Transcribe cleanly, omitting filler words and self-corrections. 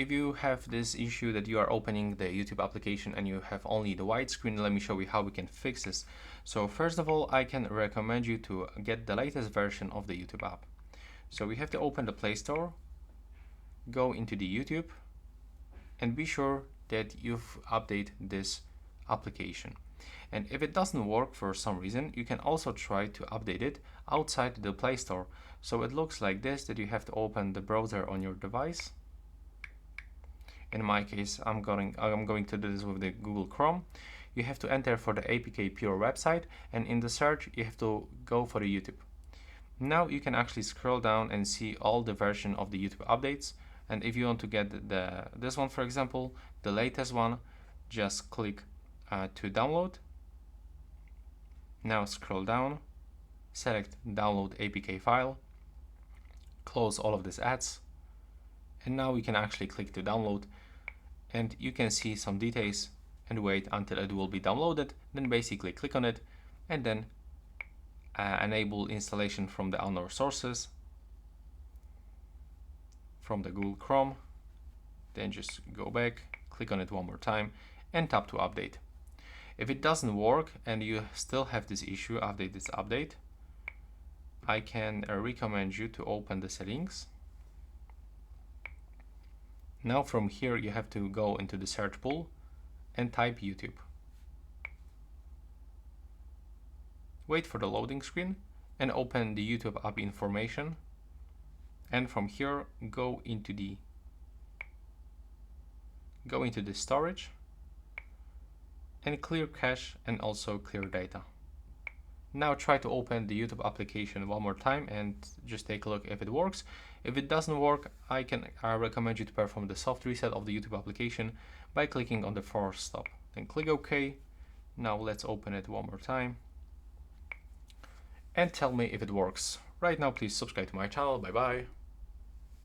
if you have this issue that you are opening the YouTube application and you have only the white screen, let me show you how we can fix this. So first of all, I can recommend you to get the latest version of the YouTube app. So we have to open the Play Store, go into the YouTube, and be sure that you've updated this application. And if it doesn't work for some reason, you can also try to update it outside the Play Store. So it looks like this, that you have to open the browser on your device. In my case, I'm going to do this with the Google Chrome. You have to enter for the APK Pure website, and in the search you have to go for the YouTube. Now you can actually scroll down and see all the version of the YouTube updates. And if you want to get this one, for example, the latest one, just click to download. Now scroll down, select download APK file, close all of these ads, and now we can actually click to download, and you can see some details and wait until it will be downloaded. Then basically click on it and then enable installation from the unknown sources from the Google Chrome. Then just go back, click on it one more time and tap to update. If it doesn't work and you still have this issue after this update, I can recommend you to open the settings. Now from here you have to go into the search pool and type YouTube. Wait for the loading screen and open the YouTube app information, and from here go into the storage and clear cache and also clear data. Now try to open the YouTube application one more time and just take a look if it works. If it doesn't work, I recommend you to perform the soft reset of the YouTube application by clicking on the force stop. Then click OK. Now let's open it one more time and tell me if it works. Right now, please subscribe to my channel. Bye bye.